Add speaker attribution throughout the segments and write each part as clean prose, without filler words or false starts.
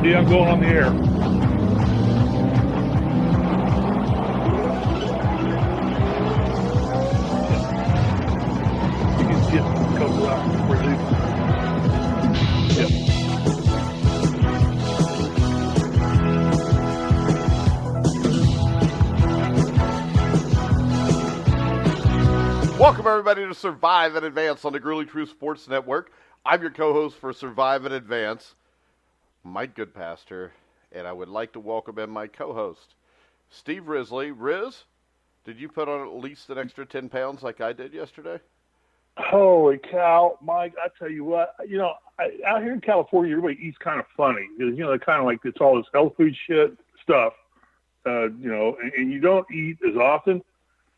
Speaker 1: me. I'm going on the air. You can get a couple out before they. Yep.
Speaker 2: Welcome, everybody, to Survive in Advance on the Gruely True Sports Network. I'm your co-host for Survive in Advance, Mike Goodpaster, and I would like to welcome in my co-host, Steve Risley. Riz, did you put on at least an extra 10 pounds like I did yesterday?
Speaker 1: Holy cow, Mike! I tell you what, out here in California, everybody eats kind of funny. They're kind of like it's all this health food shit stuff, and you don't eat as often.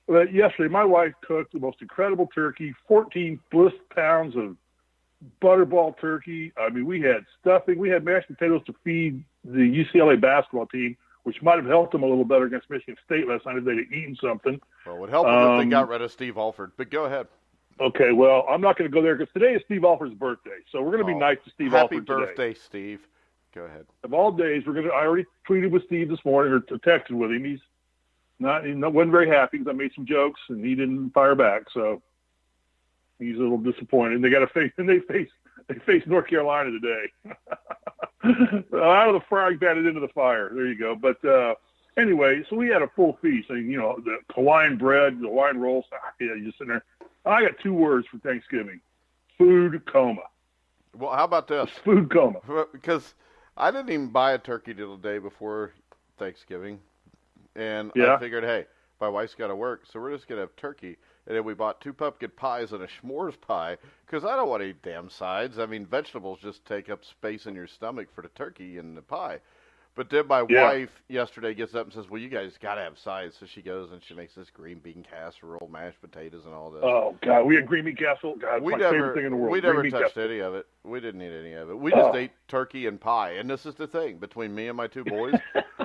Speaker 1: But yesterday, my wife cooked the most incredible turkey, 14 bliss pounds of butterball turkey. I mean, we had stuffing. We had mashed potatoes to feed the UCLA basketball team, which might have helped them a little better against Michigan State last night if they'd have eaten something.
Speaker 2: Well, it would help them if they got rid of Steve Alford. But go ahead.
Speaker 1: Okay, well, I'm not going to go there because today is Steve Alford's birthday. So we're going to be nice to Steve Alford today.
Speaker 2: Happy birthday, Steve. Go ahead.
Speaker 1: Of all days, I already tweeted with Steve this morning or texted with him. He wasn't very happy because I made some jokes and he didn't fire back. So he's a little disappointed. And they face North Carolina today. Out of the frying pan and into the fire. There you go. But anyway, so we had a full feast. The Hawaiian bread, the Hawaiian rolls. You just sitting there. I got 2 words for Thanksgiving: food coma.
Speaker 2: Well, how about this?
Speaker 1: Food coma.
Speaker 2: Because I didn't even buy a turkey till the day before Thanksgiving. And
Speaker 1: yeah.
Speaker 2: I figured, hey, my wife's got to work, so we're just going to have turkey. And then we bought 2 pumpkin pies and a s'mores pie because I don't want to eat damn sides. I mean, vegetables just take up space in your stomach for the turkey and the pie. But then my wife yesterday gets up and says, well, you guys got to have sides. So she goes and she makes this green bean casserole, mashed potatoes, and all this.
Speaker 1: Oh, God, we had green bean casserole. God, it's my favorite thing in the world.
Speaker 2: We never touched any of it. We didn't eat any of it. We just ate turkey and pie. And this is the thing. Between me and my 2 boys,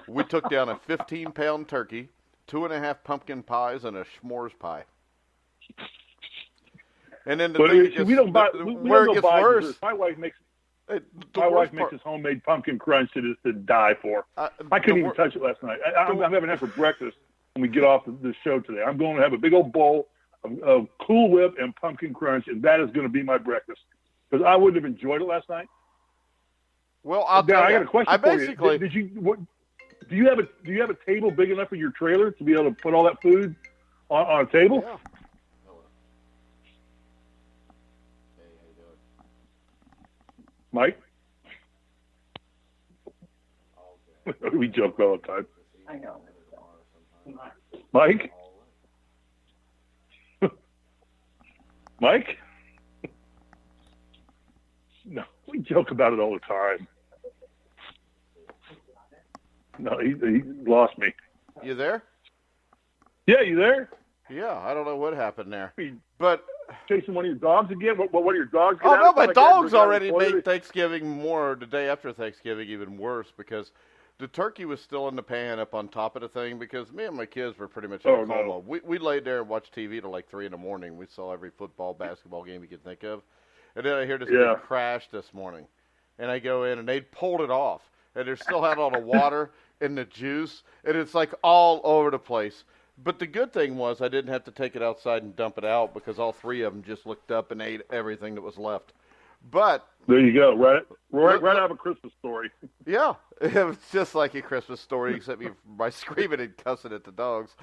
Speaker 2: we took down a 15-pound turkey, 2.5 pumpkin pies, and a s'mores pie. And then where it gets worse.
Speaker 1: My wife makes this homemade pumpkin crunch that is to die for. I couldn't even touch it last night. I'm having that for breakfast when we get off the show today. I'm going to have a big old bowl of Cool Whip and pumpkin crunch, and that is going to be my breakfast because I wouldn't have enjoyed it last night.
Speaker 2: Well, I got
Speaker 1: a question for you. Do you have a table big enough in your trailer to be able to put all that food on a table?
Speaker 2: Yeah.
Speaker 1: Mike? We joke all the time.
Speaker 3: I know.
Speaker 1: Mike? Mike? No, we joke about it all the time. No, he lost me.
Speaker 2: You there?
Speaker 1: Yeah, you there?
Speaker 2: Yeah, I don't know what happened there. But
Speaker 1: chasing one of your dogs again? What are your dogs?
Speaker 2: Oh, no, my dogs already made Thanksgiving the day after Thanksgiving even worse because the turkey was still in the pan up on top of the thing because me and my kids were pretty much in a coma. No. We laid there and watched TV till like 3 in the morning. We saw every football, basketball game we could think of. And then I hear this big crash this morning. And I go in and they'd pulled it off. And they still had all the water and the juice. And it's like all over the place. But the good thing was I didn't have to take it outside and dump it out because all 3 of them just looked up and ate everything that was left. But
Speaker 1: there you go, right out of a Christmas story.
Speaker 2: Yeah, it was just like a Christmas story, except by screaming and cussing at the dogs.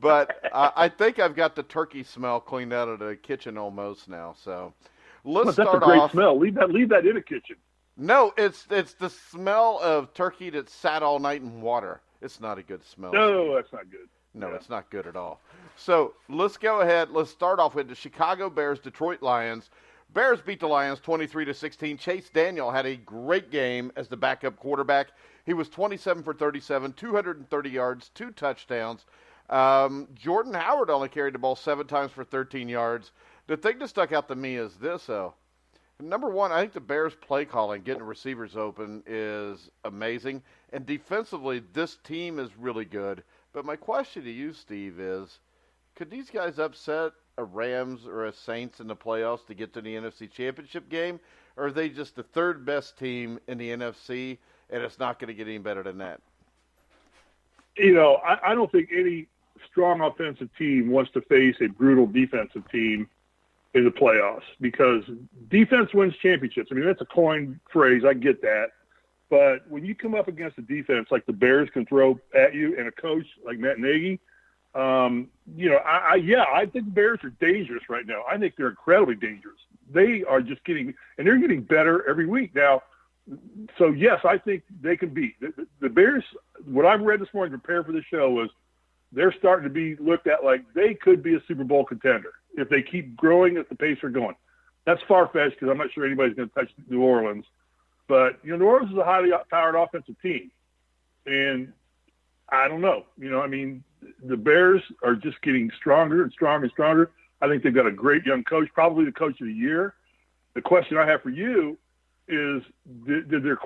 Speaker 2: But I think I've got the turkey smell cleaned out of the kitchen almost now. So let's start off.
Speaker 1: That's a great smell. Leave that in the kitchen.
Speaker 2: No, it's the smell of turkey that sat all night in water. It's not a good smell.
Speaker 1: No, that's not good.
Speaker 2: No, it's not good at all. So let's go ahead. Let's start off with the Chicago Bears, Detroit Lions. Bears beat the Lions 23-16. Chase Daniel had a great game as the backup quarterback. He was 27 for 37, 230 yards, 2 touchdowns. Jordan Howard only carried the ball 7 times for 13 yards. The thing that stuck out to me is this, though. Number one, I think the Bears' play calling, getting receivers open, is amazing. And defensively, this team is really good. But my question to you, Steve, is could these guys upset a Rams or a Saints in the playoffs to get to the NFC Championship game? Or are they just the 3rd best team in the NFC and it's not going to get any better than that.
Speaker 1: You know, I don't think any strong offensive team wants to face a brutal defensive team in the playoffs because defense wins championships. I mean, that's a coined phrase. I get that. But when you come up against a defense like the Bears can throw at you and a coach like Matt Nagy, you know, I think the Bears are dangerous right now. I think they're incredibly dangerous. They are just getting – and they're getting better every week. Now, so, yes, I think they can beat. The Bears, what I've read this morning to prepare for the show was they're starting to be looked at like they could be a Super Bowl contender if they keep growing at the pace they're going. That's far-fetched because I'm not sure anybody's going to touch New Orleans. But, you know, New Orleans is a highly powered offensive team. And I don't know. You know, I mean, the Bears are just getting stronger and stronger and stronger. I think they've got a great young coach, probably the coach of the year. The question I have for you is, did their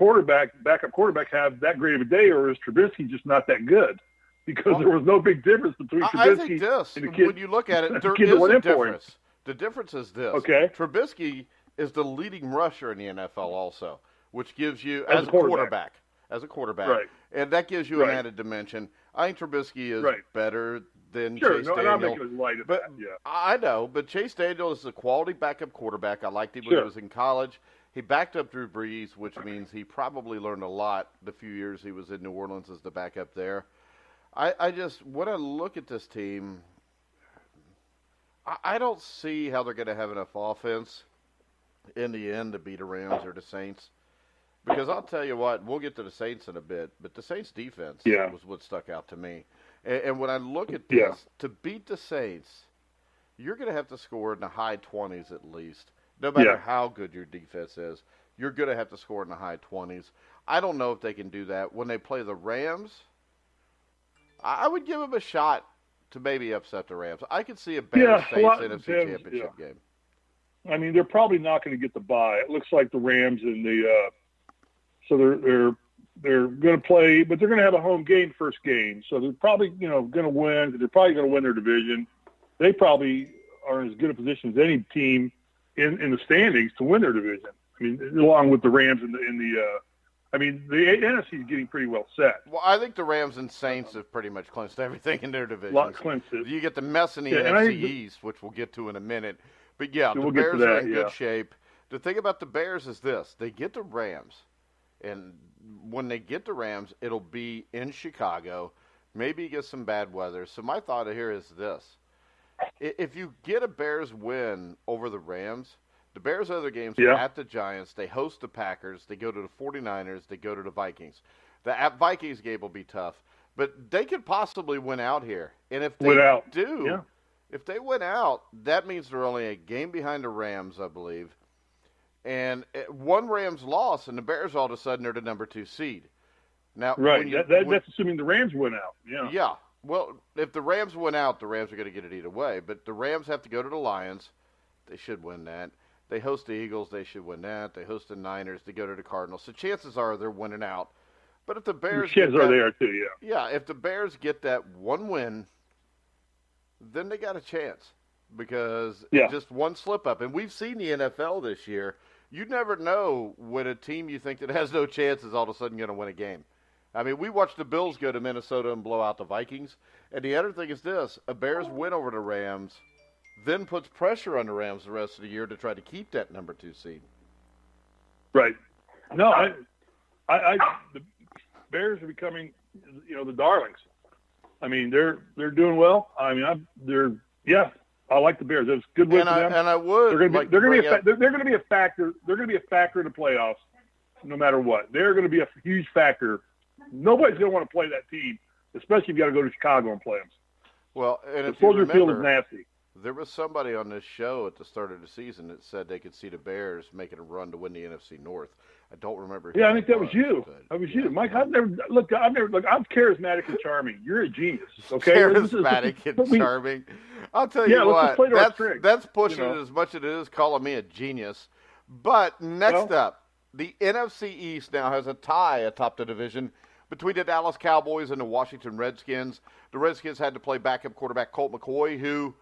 Speaker 1: backup quarterback, have that great of a day, or is Trubisky just not that good? Because there was no big difference between Trubisky and the kid.
Speaker 2: When you look at it, there is a difference. The difference is this.
Speaker 1: Okay.
Speaker 2: Trubisky is the leading rusher in the NFL also, which gives you, as a quarterback.
Speaker 1: Right.
Speaker 2: And that gives you an added dimension. I think Trubisky is better than Chase Daniel.
Speaker 1: And I'm making it light of that, yeah.
Speaker 2: I know, but Chase Daniel is a quality backup quarterback. I liked him when he was in college. He backed up Drew Brees, which means he probably learned a lot the few years he was in New Orleans as the backup there. I just, when I look at this team, I don't see how they're going to have enough offense in the end to beat the Rams or the Saints. Because I'll tell you what, we'll get to the Saints in a bit, but the Saints' defense was what stuck out to me. And when I look at this, to beat the Saints, you're going to have to score in the high 20s at least. No matter how good your defense is, you're going to have to score in the high 20s. I don't know if they can do that. When they play the Rams, I would give them a shot to maybe upset the Rams. I could see a Bears-Saints NFC Championship game.
Speaker 1: I mean, they're probably not going to get the bye. It looks like the Rams and the so they're going to play, but they're going to have a home game first game. So they're probably, you know, going to win. They're probably going to win their division. They probably are in as good a position as any team in the standings to win their division. I mean, along with the Rams and the I mean, the NFC is getting pretty well set.
Speaker 2: Well, I think the Rams and Saints have pretty much clinched everything in their division. You get the mess in the NFC East, which we'll get to in a minute. But, the Bears are in good shape. The thing about the Bears is this. They get the Rams, and when they get the Rams, it'll be in Chicago. Maybe you get some bad weather. So my thought here is this. If you get a Bears win over the Rams, the Bears' other games are at the Giants. They host the Packers. They go to the 49ers. They go to the Vikings. The Vikings game will be tough. But they could possibly win out here. And if they if they win out, that means they're only a game behind the Rams, I believe. And one Rams loss, and the Bears all of a sudden are the number 2 seed. Now,
Speaker 1: that's assuming the Rams win out.
Speaker 2: Yeah. Well, if the Rams win out, the Rams are going to get it either way. But the Rams have to go to the Lions. They should win that. They host the Eagles. They should win that. They host the Niners. They go to the Cardinals. So chances are they're winning out. But if the Bears
Speaker 1: chances are there too, yeah.
Speaker 2: Yeah, if the Bears get that one win, then they got a chance because just one slip up. And we've seen the NFL this year. You never know when a team you think that has no chance is all of a sudden going to win a game. I mean, we watched the Bills go to Minnesota and blow out the Vikings. And the other thing is this, a Bears win over the Rams then puts pressure on the Rams the rest of the year to try to keep that number 2 seed.
Speaker 1: Right. No, the Bears are becoming, the darlings. I mean, they're doing well. I mean, I like the Bears. It's a good win for them.
Speaker 2: And I would.
Speaker 1: They're going to be a factor. They're going to be a factor in the playoffs, no matter what. They're going to be a huge factor. Nobody's going to want to play that team, especially if you got to go to Chicago and play them.
Speaker 2: Well, and if
Speaker 1: Soldier Field is nasty.
Speaker 2: There was somebody on this show at the start of the season that said they could see the Bears making a run to win the NFC North. I don't remember.
Speaker 1: Yeah, I think that was you. That was you, Mike. I'm charismatic and charming. You're a genius. Okay,
Speaker 2: charismatic and charming. I'll tell you what. That's pushing it as much as it is calling me a genius. But next up, the NFC East now has a tie atop the division between the Dallas Cowboys and the Washington Redskins. The Redskins had to play backup quarterback Colt McCoy, who.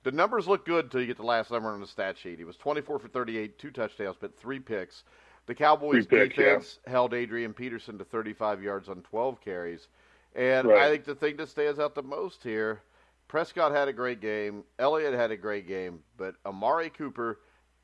Speaker 2: The numbers look good until you get the last number on the stat sheet. He was 24 for 38, 2 touchdowns, but 3 picks. The Cowboys'
Speaker 1: Free pick,
Speaker 2: defense held Adrian Peterson to 35 yards on 12 carries. And
Speaker 1: Right.
Speaker 2: I think the thing that stands out the most here, Prescott had a great game. Elliott had a great game. But Amari Cooper,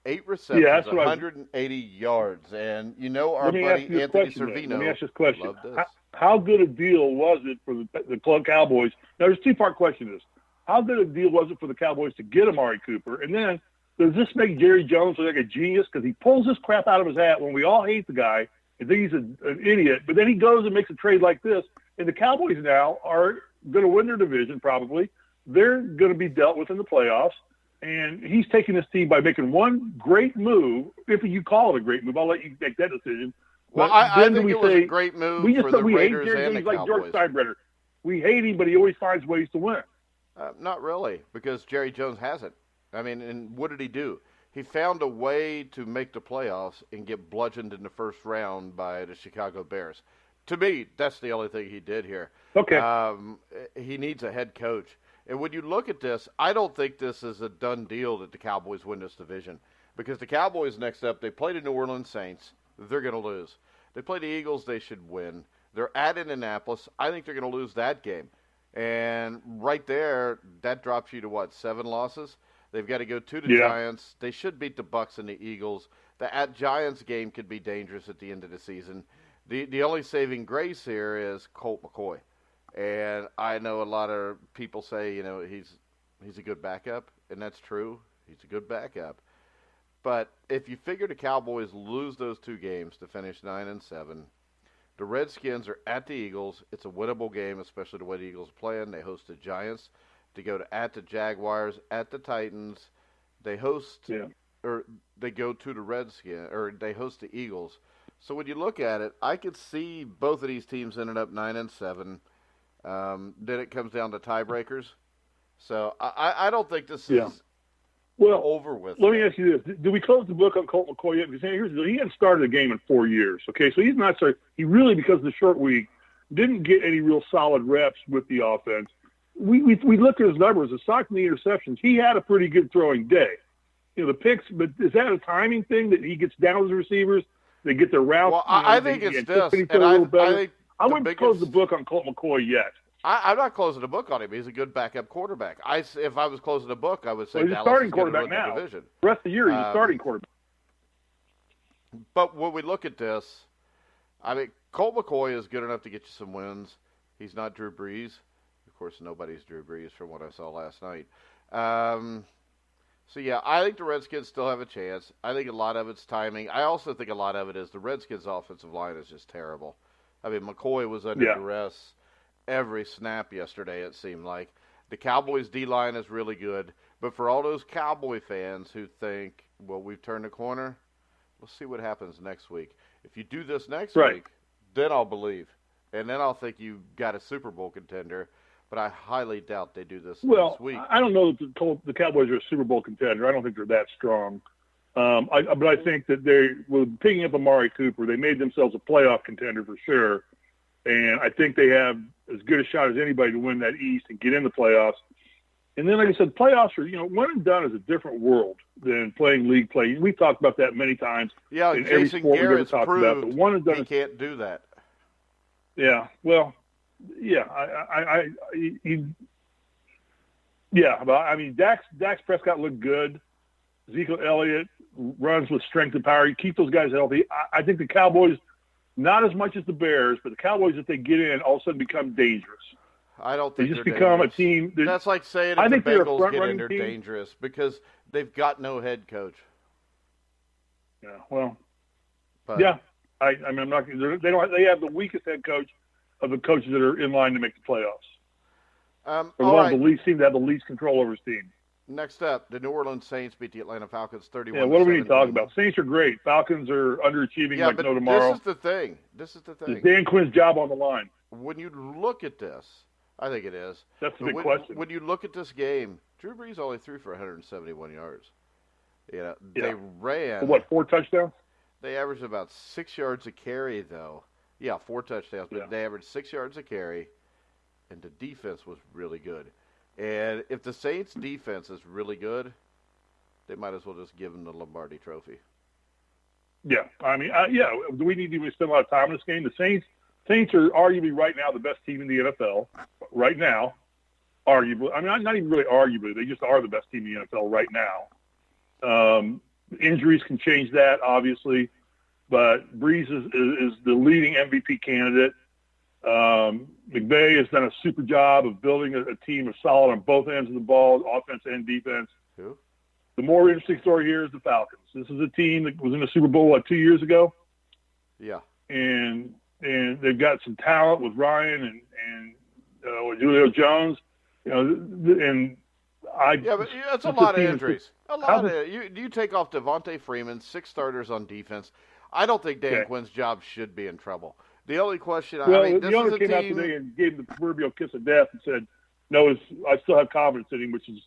Speaker 2: 8 receptions, 180 yards. And you know our buddy Anthony Servino.
Speaker 1: Let me ask you this question.
Speaker 2: Loved this.
Speaker 1: How good a deal was it for the club Cowboys? Now, there's a two-part question to this. How good a deal was it for the Cowboys to get Amari Cooper? And then, does this make Jerry Jones look like a genius? Because he pulls this crap out of his hat when we all hate the guy and think he's an idiot. But then he goes and makes a trade like this. And the Cowboys now are going to win their division probably. They're going to be dealt with in the playoffs. And he's taking this team by making one great move, if you call it a great move. I'll let you make that decision.
Speaker 2: Well, I think it was a great move for the Raiders and the Cowboys.
Speaker 1: Like George Steinbrenner. We hate him, but he always finds ways to win.
Speaker 2: Not really, because Jerry Jones hasn't. I mean, and what did he do? He found a way to make the playoffs and get bludgeoned in the first round by the Chicago Bears. To me, that's the only thing he did here.
Speaker 1: Okay.
Speaker 2: He needs a head coach. And when you look at this, I don't think this is a done deal that the Cowboys win this division. Because the Cowboys next up, they play the New Orleans Saints. They're going to lose. They play the Eagles. They should win. They're at Indianapolis. I think they're going to lose that game. And right there, that drops you to, what, 7 losses? They've got to go to the Giants. They should beat the Bucs and the Eagles. The at-Giants game could be dangerous at the end of the season. The only saving grace here is Colt McCoy. And I know a lot of people say, you know, he's a good backup, and that's true. He's a good backup. But if you figure the Cowboys lose those 2 games to finish 9-7, the Redskins are at the Eagles. It's a winnable game, especially the way the Eagles are playing. They host the Giants. They go at the Jaguars, at the Titans. They host, or they go to the Redskins, or they host the Eagles. So when you look at it, I could see both of these teams ending up 9-7. Then it comes down to tiebreakers. So I don't think this is over with.
Speaker 1: Let me ask you this. Do we close the book on Colt McCoy yet? Because here's the deal. He hadn't started a game in 4 years. Okay, so he's not started. He really, because of the short week, didn't get any real solid reps with the offense. We looked at his numbers. Aside from the interceptions, he had a pretty good throwing day. You know, the picks, but is that a timing thing that he gets down with the receivers? They get their routes.
Speaker 2: Well, I think it's this. And I think
Speaker 1: I wouldn't close the book on Colt McCoy yet.
Speaker 2: I'm not closing the book on him. He's a good backup quarterback. If I was closing the book, I would say
Speaker 1: he's a
Speaker 2: Dallas
Speaker 1: starting
Speaker 2: is going to
Speaker 1: quarterback
Speaker 2: win
Speaker 1: now.
Speaker 2: the division.
Speaker 1: The rest of the year, he's a starting quarterback.
Speaker 2: But when we look at this, I mean, Colt McCoy is good enough to get you some wins. He's not Drew Brees. Of course, nobody's Drew Brees from what I saw last night. So, yeah, I think the Redskins still have a chance. I think a lot of it's timing. I also think a lot of it is the Redskins' offensive line is just terrible. I mean, McCoy was under duress every snap yesterday, it seemed like. The Cowboys' D-line is really good. But for all those Cowboy fans who think, well, we've turned the corner, we'll see what happens next week. If you do this next week, then I'll believe. And then I'll think you got a Super Bowl contender. But I highly doubt they do this next week.
Speaker 1: I don't know that the Cowboys are a Super Bowl contender. I don't think they're that strong. But I think that with picking up Amari Cooper, they made themselves a playoff contender for sure. And I think they have as good a shot as anybody to win that East and get in the playoffs. And then, like I said, playoffs are, one and done is a different world than playing league play. We've talked about that many times.
Speaker 2: Yeah,
Speaker 1: in
Speaker 2: Jason
Speaker 1: every sport
Speaker 2: Garrett's
Speaker 1: talked about. But one and done
Speaker 2: he can't do that.
Speaker 1: Yeah, well, yeah, but I mean, Dax Prescott looked good. Ezekiel Elliott runs with strength and power. You keep those guys healthy. I think the Cowboys, not as much as the Bears, but the Cowboys, if they get in, all of a sudden become dangerous.
Speaker 2: I don't think
Speaker 1: they just become
Speaker 2: dangerous.
Speaker 1: A team.
Speaker 2: That's like saying if the Bengals get in, they're dangerous because they've got no head coach.
Speaker 1: Yeah, well, yeah. I mean, I'm not. They have the weakest head coach of the coaches that are in line to make the playoffs. Seem to have the least control over his team.
Speaker 2: Next up, the New Orleans Saints beat the Atlanta Falcons 31-17.
Speaker 1: Yeah, what do we need to talk about? Saints are great. Falcons are underachieving like no tomorrow.
Speaker 2: This is the thing.
Speaker 1: Is Dan Quinn's job on the line?
Speaker 2: When you look at this, I think it is.
Speaker 1: That's the big question.
Speaker 2: When you look at this game, Drew Brees only threw for 171 yards. They ran.
Speaker 1: 4 touchdowns?
Speaker 2: They averaged about 6 yards a carry, though. Yeah, 4 touchdowns, but they averaged 6 yards a carry, and the defense was really good. And if the Saints' defense is really good, they might as well just give them the Lombardi Trophy.
Speaker 1: Yeah, I mean, do we need to spend a lot of time on this game? The Saints are arguably right now the best team in the NFL. Right now, arguably. I mean, not even really arguably. They just are the best team in the NFL right now. Injuries can change that, obviously, but Breeze is the leading MVP candidate. McVay has done a super job of building a team of solid on both ends of the ball, offense and defense.
Speaker 2: Who?
Speaker 1: The more interesting story here is the Falcons. This is a team that was in the Super Bowl, 2 years ago?
Speaker 2: Yeah.
Speaker 1: And they've got some talent with Ryan and Julio Jones. And
Speaker 2: but it's a lot of injuries. You take off Devontae Freeman, 6 starters on defense. I don't think Dan Quinn's job should be in trouble. The only question,
Speaker 1: the owner came out today and gave the proverbial kiss of death and said, "No, I still have confidence in him," which is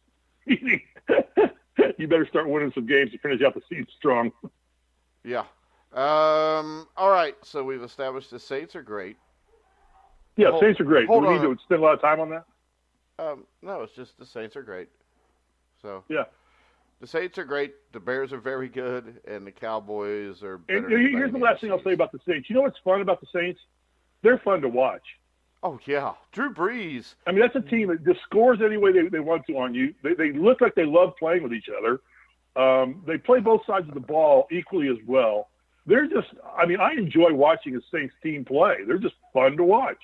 Speaker 1: you better start winning some games to finish out the season strong.
Speaker 2: Yeah. All right. So we've established the Saints are great.
Speaker 1: Yeah, Saints are great. Do we need to spend a lot of time on that?
Speaker 2: No, it's just the Saints are great. So
Speaker 1: yeah,
Speaker 2: the Saints are great. The Bears are very good, and the Cowboys are better.
Speaker 1: And here's the last thing I'll say about the Saints. You know what's fun about the Saints? They're fun to watch.
Speaker 2: Oh yeah, Drew Brees.
Speaker 1: I mean, that's a team that just scores any way they want to on you. They look like they love playing with each other. They play both sides of the ball equally as well. They're just, I mean, I enjoy watching a Saints team play. They're just fun to watch.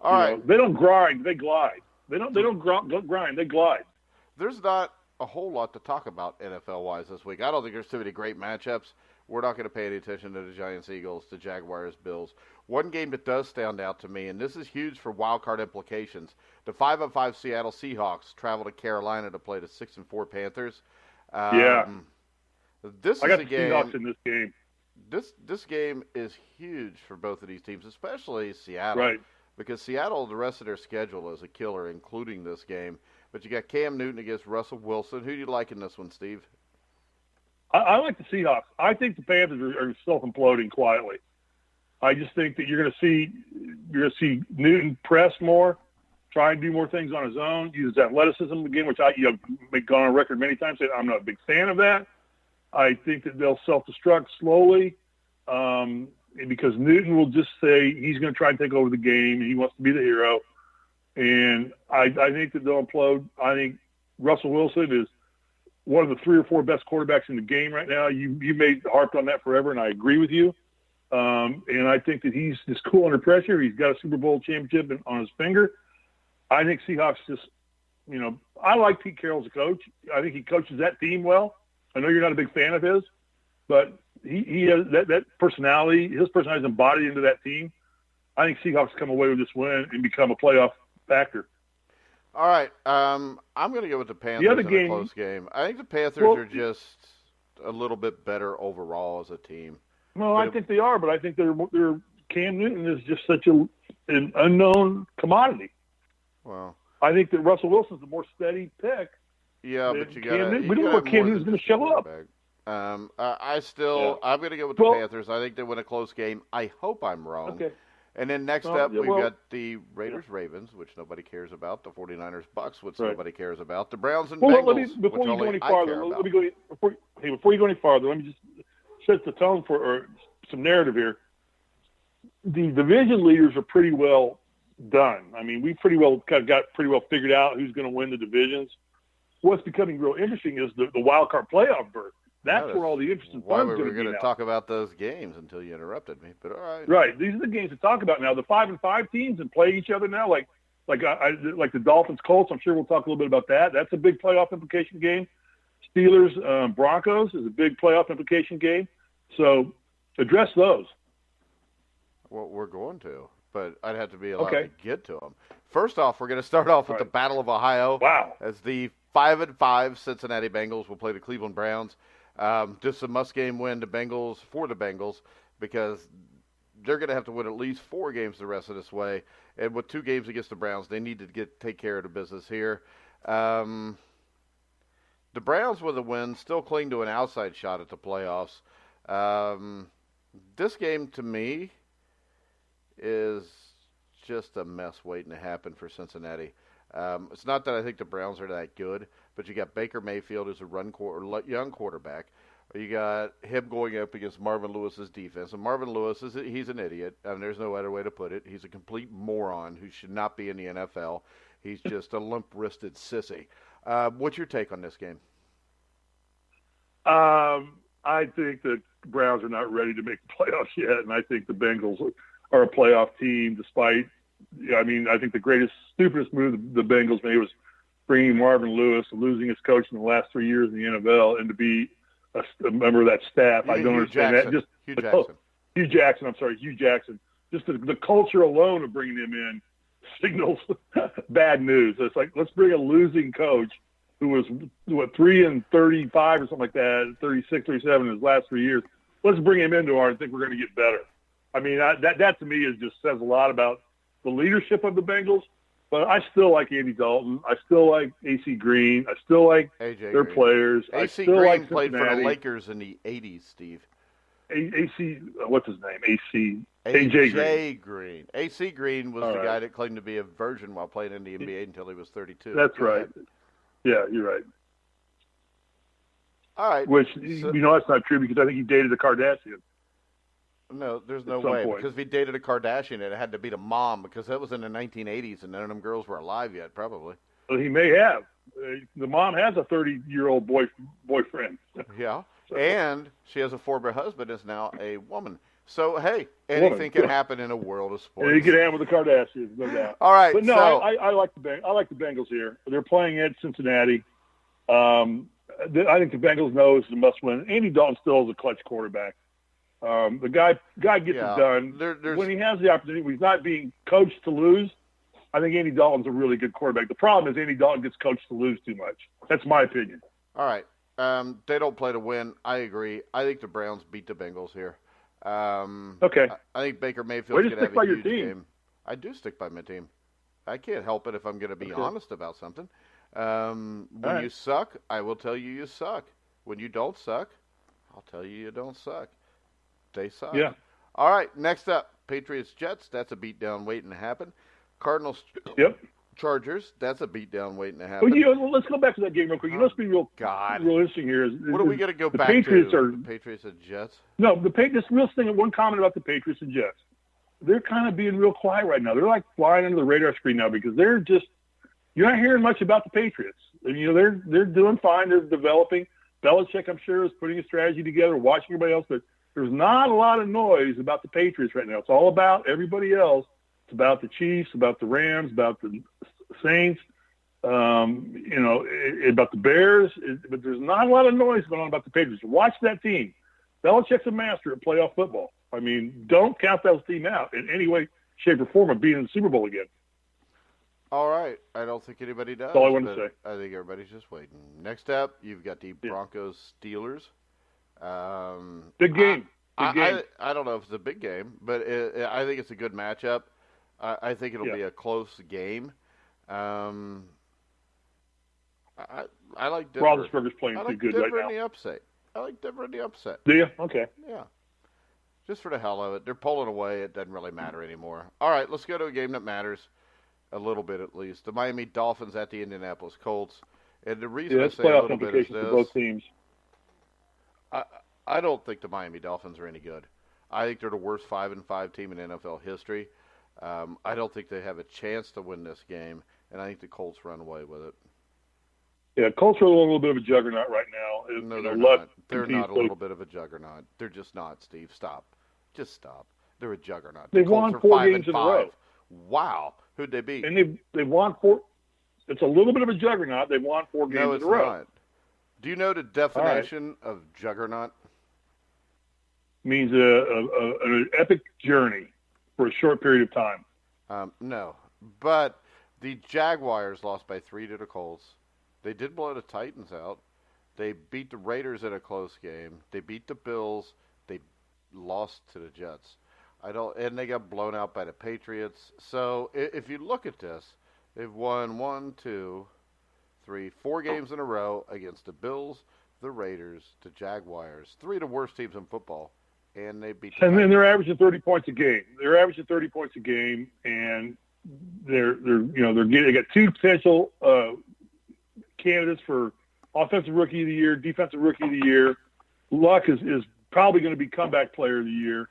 Speaker 2: All right.
Speaker 1: They don't grind, they glide. They don't grind, they glide.
Speaker 2: There's not a whole lot to talk about NFL-wise this week. I don't think there's too many great matchups. We're not going to pay any attention to the Giants-Eagles, the Jaguars-Bills. One game that does stand out to me, and this is huge for wild card implications, the 5-5 Seattle Seahawks travel to Carolina to play the 6-4 Panthers. This is
Speaker 1: I got
Speaker 2: a
Speaker 1: the
Speaker 2: game.
Speaker 1: Seahawks in this game.
Speaker 2: This game is huge for both of these teams, especially Seattle.
Speaker 1: Right.
Speaker 2: Because Seattle, the rest of their schedule is a killer, including this game. But you got Cam Newton against Russell Wilson. Who do you like in this one, Steve?
Speaker 1: I like the Seahawks. I think the Panthers are self-imploding quietly. I just think that you're going to see Newton press more, try and do more things on his own, use his athleticism again, which I've gone on record many times saying I'm not a big fan of that. I think that they'll self-destruct slowly because Newton will just say he's going to try and take over the game and he wants to be the hero. And I think that they'll implode. I think Russell Wilson is one of the 3 or 4 best quarterbacks in the game right now. You harped on that forever, and I agree with you. And I think that he's just cool under pressure. He's got a Super Bowl championship on his finger. I think Seahawks just, I like Pete Carroll as a coach. I think he coaches that team well. I know you're not a big fan of his, but he has that personality. His personality is embodied into that team. I think Seahawks come away with this win and become a playoff factor.
Speaker 2: All right. I'm going to go with the Panthers in a close game. I think the Panthers are just a little bit better overall as a team.
Speaker 1: No, I think they are, but I think they're Cam Newton is just such an unknown commodity.
Speaker 2: Well,
Speaker 1: I think that Russell Wilson's the more steady pick.
Speaker 2: Yeah, but we don't
Speaker 1: know what Cam Newton's going to show up.
Speaker 2: I'm going to go with the Panthers. I think they win a close game. I hope I'm wrong.
Speaker 1: Okay.
Speaker 2: And then next up, we've got the Raiders-Ravens, which nobody cares about. The 49ers-Bucks, which nobody cares about. The Browns and Bengals,
Speaker 1: before you go any farther, let me just set the tone for some narrative here. The division leaders are pretty well done. I mean, we pretty well got pretty well figured out who's going to win the divisions. What's becoming real interesting is the wild card playoff berth. That's where all the interesting fun's going to be.
Speaker 2: We were going to talk about those games until you interrupted me, but all right.
Speaker 1: Right. These are the games to talk about now. The 5-5 teams and play each other now, like the Dolphins Colts. I'm sure we'll talk a little bit about that. That's a big playoff implication game. Steelers Broncos is a big playoff implication game. So address those.
Speaker 2: Well, we're going to, but I'd have to be allowed to get to them. First off, we're going to start off with the Battle of Ohio.
Speaker 1: Wow.
Speaker 2: As the 5-5 Cincinnati Bengals will play the Cleveland Browns. Just a must-game win for the Bengals because they're going to have to win at least 4 games the rest of this way. And with 2 games against the Browns, they need to take care of the business here. The Browns with a win still cling to an outside shot at the playoffs. This game, to me, is just a mess waiting to happen for Cincinnati. It's not that I think the Browns are that good, but you got Baker Mayfield as a young quarterback. You got him going up against Marvin Lewis's defense, and Marvin Lewis he's an idiot. I mean, there's no other way to put it. He's a complete moron who should not be in the NFL. He's just a limp-wristed sissy. What's your take on this game?
Speaker 1: I think the Browns are not ready to make the playoffs yet, and I think the Bengals are a playoff team. Despite, I think the stupidest move the Bengals made was bringing Marvin Lewis, losing his coach in the last 3 years in the NFL, and to be a member of that staff. I don't understand that. Just Hugh Jackson. I'm sorry, Hugh Jackson. Just the culture alone of bringing him in signals bad news. It's like, let's bring a losing coach who was 3-35 or something like that, 36, 37 in his last 3 years. Let's bring him into our and think we're going to get better. I mean, that to me just says a lot about the leadership of the Bengals. But I still like Andy Dalton. I still like AC Green. I still like their players.
Speaker 2: AC
Speaker 1: I still
Speaker 2: Green
Speaker 1: like
Speaker 2: played for the
Speaker 1: Cincinnati.
Speaker 2: Lakers in the 80s, Steve.
Speaker 1: AC, what's his name? AJ
Speaker 2: Green. AC Green was the guy that claimed to be a virgin while playing in the NBA until he was 32.
Speaker 1: That's right. Yeah, you're right.
Speaker 2: All right.
Speaker 1: Which, that's not true because I think he dated a Kardashian.
Speaker 2: No, there's no way. Because if he dated a Kardashian, it had to be the mom because that was in the 1980s and none of them girls were alive yet, probably.
Speaker 1: Well, he may have. The mom has a 30-year-old boyfriend.
Speaker 2: Yeah. And she has a former husband is now a woman. So, hey, anything can happen in a world of sports.
Speaker 1: Yeah, you can have with the Kardashians, no doubt.
Speaker 2: All right.
Speaker 1: But no, I like the Bengals here. They're playing at Cincinnati. I think the Bengals know it's a must-win. Andy Dalton still is a clutch quarterback. The guy gets it done. When he has the opportunity, when he's not being coached to lose, I think Andy Dalton's a really good quarterback. The problem is Andy Dalton gets coached to lose too much. That's my opinion.
Speaker 2: All right. They don't play to win. I agree. I think the Browns beat the Bengals here.
Speaker 1: Okay.
Speaker 2: I think Baker Mayfield's going to have a huge
Speaker 1: team.
Speaker 2: game. I do stick by my team. I can't help it if I'm going to be honest about something. When you suck, I will tell you suck. When you don't suck, I'll tell you don't suck. They suck.
Speaker 1: Yeah.
Speaker 2: All right, next up, Patriots-Jets. That's a beatdown waiting to happen. Cardinals Chargers. That's a beatdown waiting to happen.
Speaker 1: Well, let's go back to that game real quick. Let's be real interesting here.
Speaker 2: What are we going to go back
Speaker 1: Patriots
Speaker 2: to? The Patriots and Jets?
Speaker 1: No, this real thing, one comment about the Patriots and Jets. They're kind of being real quiet right now. They're like flying under the radar screen now because they're just – you're not hearing much about the Patriots. And, they're doing fine. They're developing. Belichick, I'm sure, is putting a strategy together, watching everybody else. But there's not a lot of noise about the Patriots right now. It's all about everybody else. It's about the Chiefs, about the Rams, about the Saints, about the Bears. But there's not a lot of noise going on about the Patriots. Watch that team. Belichick's a master at playoff football. I mean, don't count that team out in any way, shape, or form of being in the Super Bowl again.
Speaker 2: All right. I don't think anybody does.
Speaker 1: That's all I wanted to say.
Speaker 2: I think everybody's just waiting. Next up, you've got the Broncos-Steelers.
Speaker 1: Big game.
Speaker 2: I don't know if it's a big game, but I think it's a good matchup. I think it'll be a close game. I like Denver.
Speaker 1: Roethlisberger's playing too good right now.
Speaker 2: I like Denver in the upset.
Speaker 1: Do you? Okay.
Speaker 2: Yeah. Just for the hell of it. They're pulling away. It doesn't really matter anymore. All right, let's go to a game that matters a little bit at least. The Miami Dolphins at the Indianapolis Colts. And the reason I say a little bit is this.
Speaker 1: For both teams.
Speaker 2: I don't think the Miami Dolphins are any good. I think they're the worst 5-5 team in NFL history. I don't think they have a chance to win this game, and I think the Colts run away with it.
Speaker 1: Yeah, Colts are a little bit of a juggernaut right now.
Speaker 2: No, they're not. They're not a little bit of a juggernaut. They're just not, Steve. Stop. Just stop. They're a juggernaut.
Speaker 1: They've won 4 games in a row.
Speaker 2: Wow. Who'd they beat?
Speaker 1: And they've won 4. It's a little bit of a juggernaut. They've won 4 games in a row.
Speaker 2: No, it's not. Do you know the definition of juggernaut?
Speaker 1: Means an epic journey for a short period of time.
Speaker 2: No. But the Jaguars lost by 3 to the Colts. They did blow the Titans out. They beat the Raiders in a close game. They beat the Bills. They lost to the Jets. And they got blown out by the Patriots. So if you look at this, they've won 4 games in a row against the Bills, the Raiders, the Jaguars, 3 of the worst teams in football, and they beat.
Speaker 1: And then they're averaging 30 points a game. And they got 2 potential candidates for offensive rookie of the year, defensive rookie of the year. Luck is probably going to be comeback player of the year.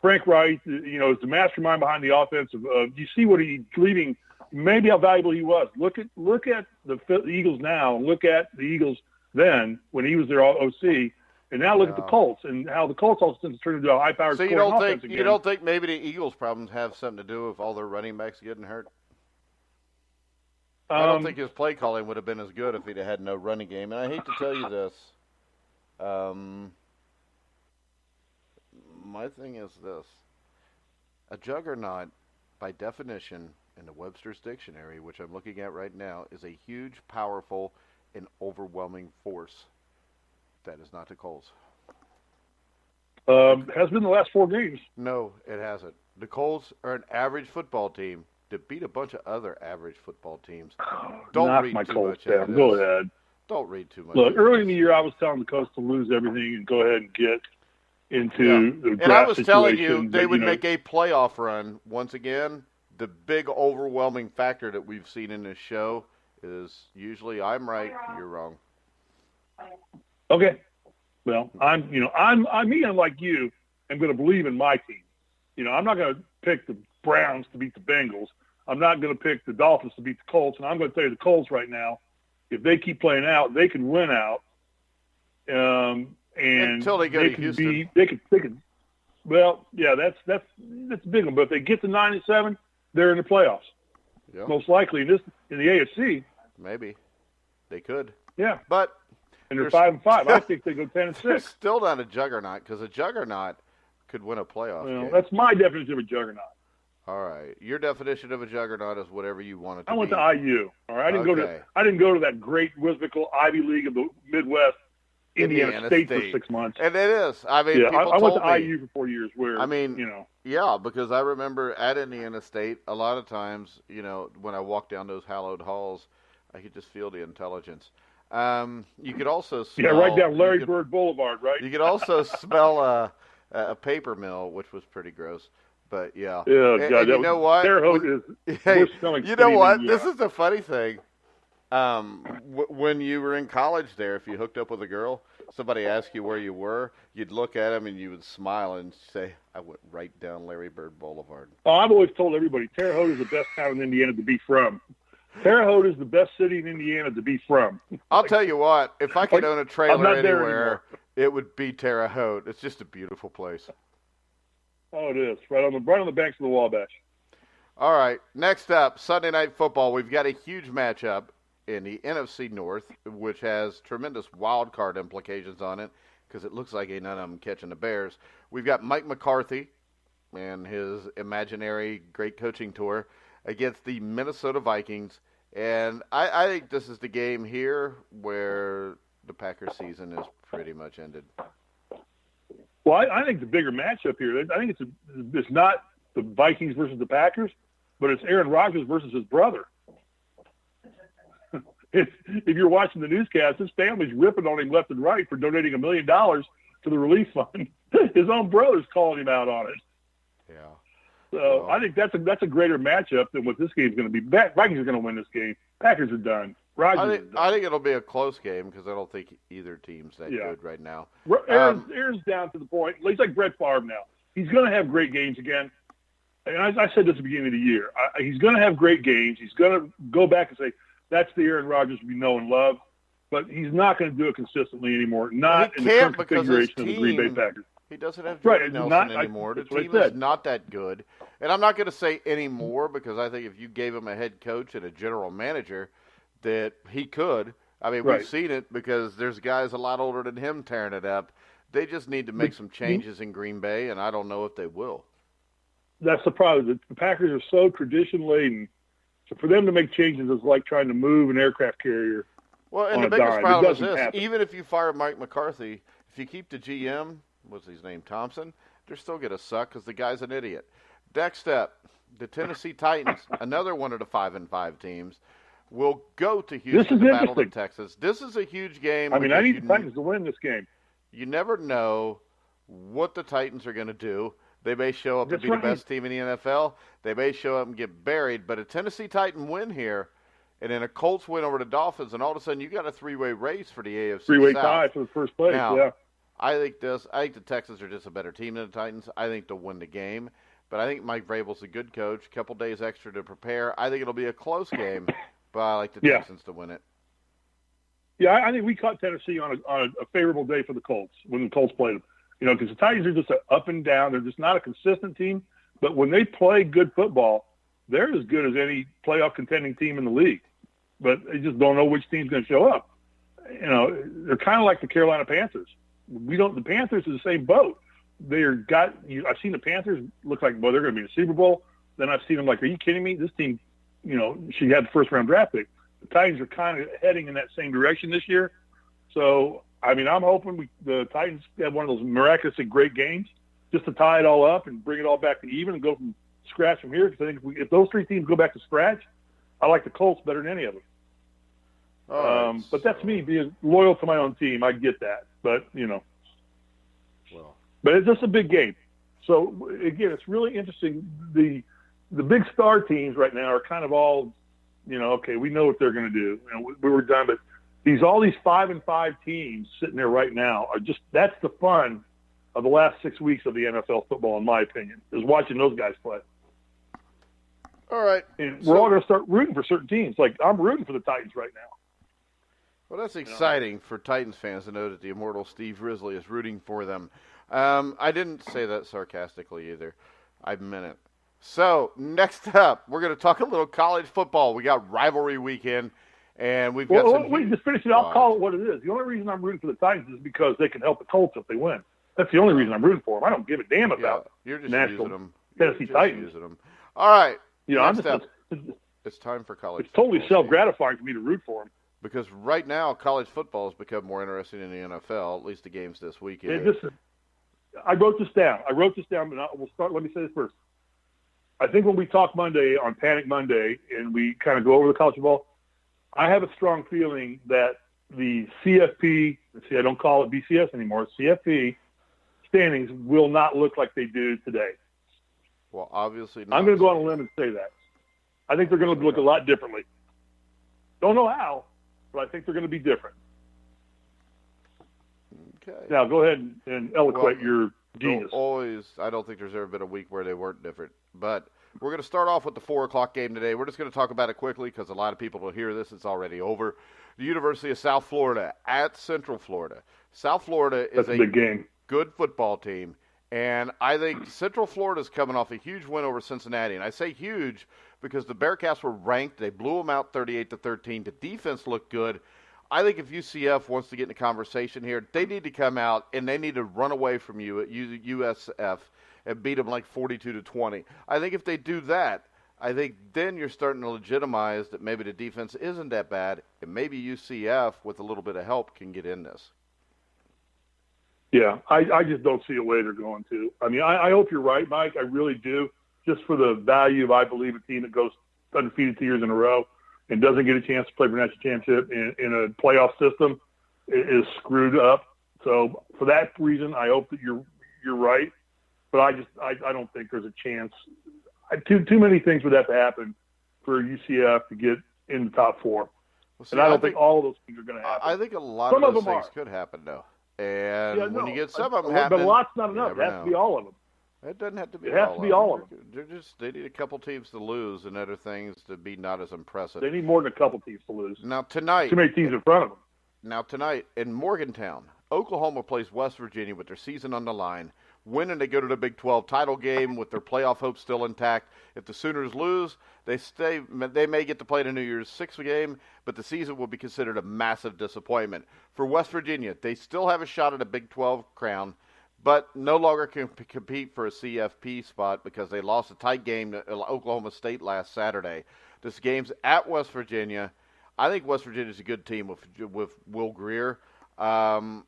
Speaker 1: Frank Wright, is the mastermind behind the offense. You see what he's leaving. Maybe how valuable he was. Look at the Eagles now. Look at the Eagles then when he was their OC, and now look at the Colts and how the Colts all turned into a high-powered.
Speaker 2: So you don't think maybe the Eagles' problems have something to do with all their running backs getting hurt? I don't think his play calling would have been as good if he'd had no running game. And I hate to tell you this. My thing is this. A juggernaut, by definition, in the Webster's Dictionary, which I'm looking at right now, is a huge, powerful, and overwhelming force. That is not the Colts.
Speaker 1: Has been the last 4 games.
Speaker 2: No, it hasn't. The Colts are an average football team that beat a bunch of other average football teams. Don't read too much into this.
Speaker 1: Go ahead.
Speaker 2: Don't read too much.
Speaker 1: Look, early in the year, I was telling the Colts to lose everything and go ahead and get into the draft.
Speaker 2: And I was telling you they would make a playoff run once again. The big overwhelming factor that we've seen in this show is usually I'm right, you're wrong.
Speaker 1: Okay. Well, I'm like you, I'm going to believe in my team. I'm not going to pick the Browns to beat the Bengals. I'm not going to pick the Dolphins to beat the Colts. And I'm going to tell you the Colts right now, if they keep playing out, they can win out. And
Speaker 2: until they go to Houston.
Speaker 1: They could. Well, yeah, that's a big one. But if they get to 9-7, they're in the playoffs.
Speaker 2: Yeah.
Speaker 1: Most likely in the AFC.
Speaker 2: Maybe they could.
Speaker 1: Yeah,
Speaker 2: but
Speaker 1: and they're 5-5. I think they go 10-6.
Speaker 2: They're still not a juggernaut because a juggernaut could win a playoff game.
Speaker 1: That's my definition of a juggernaut.
Speaker 2: All right, your definition of a juggernaut is whatever you want it to be.
Speaker 1: I went to IU. All right, I didn't go to that great whimsical Ivy League of the Midwest, Indiana State for 6 months.
Speaker 2: And it is. I mean,
Speaker 1: I went to IU for 4 years.
Speaker 2: Yeah, because I remember at Indiana State, a lot of times, when I walked down those hallowed halls, I could just feel the intelligence. You could also smell.
Speaker 1: Yeah, right down Larry Bird Boulevard, right?
Speaker 2: You could also smell a paper mill, which was pretty gross. But yeah.
Speaker 1: Yeah, God,
Speaker 2: you know what? You know what? This is the funny thing. When you were in college there, if you hooked up with a girl, somebody asked you where you were, you'd look at them and you would smile and say, I went right down Larry Bird Boulevard.
Speaker 1: Oh, I've always told everybody, Terre Haute is the best town in Indiana to be from. Terre Haute is the best city in Indiana to be from.
Speaker 2: I'll tell you what, if I could own a trailer anywhere, it would be Terre Haute. It's just a beautiful place.
Speaker 1: Oh, it is. Right on the banks of the Wabash.
Speaker 2: All right, next up, Sunday Night Football. We've got a huge matchup in the NFC North, which has tremendous wild card implications on it because it looks like ain't none of them catching the Bears. We've got Mike McCarthy and his imaginary great coaching tour against the Minnesota Vikings. And I think this is the game here where the Packers season is pretty much ended.
Speaker 1: Well, I think the bigger matchup here, I think it's not the Vikings versus the Packers, but it's Aaron Rodgers versus his brother. If you're watching the newscast, his family's ripping on him left and right for donating $1 million to the relief fund. His own brother's calling him out on it.
Speaker 2: Yeah.
Speaker 1: So I think that's a greater matchup than what this game's going to be. Vikings are going to win this game. Packers are done. I
Speaker 2: think it'll be a close game because I don't think either team's that good right now.
Speaker 1: Aaron's down to the point. He's like Brett Favre now. He's going to have great games again. And I said this at the beginning of the year. He's going to have great games. He's going to go back and say, that's the Aaron Rodgers we know and love. But he's not going to do it consistently anymore. Not in the current configuration of the Green Bay Packers.
Speaker 2: He doesn't have Jordan Nelson anymore. The team is not that good. And I'm not going to say anymore because I think if you gave him a head coach and a general manager, that he could. I mean, we've seen it because there's guys a lot older than him tearing it up. They just need to make some changes in Green Bay, and I don't know if they will.
Speaker 1: That's the problem. The Packers are so tradition-laden. So for them to make changes is like trying to move an aircraft carrier.
Speaker 2: Well, and the biggest problem is this. Even if you fire Mike McCarthy, if you keep the GM, what's his name, Thompson, they're still going to suck because the guy's an idiot. Next up, the Tennessee Titans, another one of the 5-5 teams, will go to Houston to battle in Texas. This is a huge game.
Speaker 1: I need the Titans to win this game.
Speaker 2: You never know what the Titans are going to do. They may show up and be the best team in the NFL. They may show up and get buried. But a Tennessee Titan win here, and then a Colts win over the Dolphins, and all of a sudden you got a three-way race for the AFC
Speaker 1: Three-way
Speaker 2: South.
Speaker 1: tie for the first place,
Speaker 2: now,
Speaker 1: yeah.
Speaker 2: I think the Texans are just a better team than the Titans. I think they'll win the game. But I think Mike Vrabel's a good coach. A couple days extra to prepare. I think it'll be a close game, but I like the Texans to win it.
Speaker 1: Yeah, I think we caught Tennessee on a favorable day for the Colts when the Colts played them. You know, because the Titans are just up and down. They're just not a consistent team. But when they play good football, they're as good as any playoff contending team in the league. But they just don't know which team's going to show up. You know, they're kind of like the Carolina Panthers. The Panthers are the same boat. I've seen the Panthers look like, well, they're going to be in the Super Bowl. Then I've seen them like, are you kidding me? This team, you know, she had the first round draft pick. The Titans are kind of heading in that same direction this year. So, I mean, I'm hoping the Titans have one of those miraculously great games just to tie it all up and bring it all back to even and go from scratch from here. Because I think if those three teams go back to scratch, I like the Colts better than any of them. But that's me being loyal to my own team. I get that. But, you know. But it's just a big game. So, again, it's really interesting. The big star teams right now are kind of all, you know, okay, we know what they're going to do. You know, we were done. But all these 5-5 teams sitting there right now are just – that's the fun of the last 6 weeks of the NFL football, in my opinion, is watching those guys play.
Speaker 2: All right.
Speaker 1: And we're all going to start rooting for certain teams. Like, I'm rooting for the Titans right now.
Speaker 2: Well, that's exciting for Titans fans to know that the immortal Steve Risley is rooting for them. I didn't say that sarcastically either. I meant it. So, next up, we're going to talk a little college football. We got rivalry weekend, and we've got some...
Speaker 1: Wait, just finish it. I'll call it what it is. The only reason I'm rooting for the Titans is because they can help the Colts if they win. That's the only reason I'm rooting for them. I don't give a damn about
Speaker 2: you're just
Speaker 1: national
Speaker 2: using them.
Speaker 1: Tennessee Titans.
Speaker 2: Using them. All right.
Speaker 1: You know,
Speaker 2: it's time for college.
Speaker 1: It's totally self-gratifying for me to root for them.
Speaker 2: Because right now, college football has become more interesting in the NFL, at least the games this weekend.
Speaker 1: Hey, listen, I wrote this down, but we'll start. Let me say this first. I think when we talk Monday on Panic Monday and we kind of go over the college football, I have a strong feeling that the CFP, I don't call it BCS anymore, CFP standings will not look like they do today.
Speaker 2: Well, obviously not.
Speaker 1: I'm going to go on a limb and say that. I think they're going to look a lot differently. Don't know how, but I think they're going to be different.
Speaker 2: Okay.
Speaker 1: Now, go ahead and eloquate your genius.
Speaker 2: I don't think there's ever been a week where they weren't different. But we're going to start off with the 4 o'clock game today. We're just going to talk about it quickly because a lot of people will hear this. It's already over. The University of South Florida at Central Florida. South Florida is a
Speaker 1: big game.
Speaker 2: Good football team. And I think Central Florida is coming off a huge win over Cincinnati. And I say huge because the Bearcats were ranked. They blew them out 38-13. The defense looked good. I think if UCF wants to get in the conversation here, they need to come out and they need to run away from you at USF and beat them like 42-20. I think if they do that, I think then you're starting to legitimize that maybe the defense isn't that bad, and maybe UCF, with a little bit of help, can get in this.
Speaker 1: Yeah, I just don't see a way they're going to. I mean, I hope you're right, Mike. I really do, just for the value of, I believe, a team that goes undefeated 2 years in a row and doesn't get a chance to play for national championship in a playoff system is screwed up. So for that reason, I hope that you're right. But I don't think there's a chance. Too many things would have to happen for UCF to get in the top 4. Well, see, and I don't think all of those things are going to happen.
Speaker 2: I think a lot of those things could happen, though. And when you get some of them happen,
Speaker 1: but a lot's not enough. It has to be all of them.
Speaker 2: It doesn't have to be.
Speaker 1: It has to be all of them.
Speaker 2: They need a couple teams to lose and other things to be not as impressive.
Speaker 1: They need more than a couple teams to lose.
Speaker 2: Now tonight,
Speaker 1: too many teams in front of them.
Speaker 2: Now tonight in Morgantown, Oklahoma plays West Virginia with their season on the line. Win and they go to the Big 12 title game with their playoff hopes still intact. If the Sooners lose, they may get to play the New Year's Six game, but the season will be considered a massive disappointment. For West Virginia, they still have a shot at a Big 12 crown, but no longer can compete for a CFP spot because they lost a tight game to Oklahoma State last Saturday. This game's at West Virginia. I think West Virginia's a good team with Will Grier. I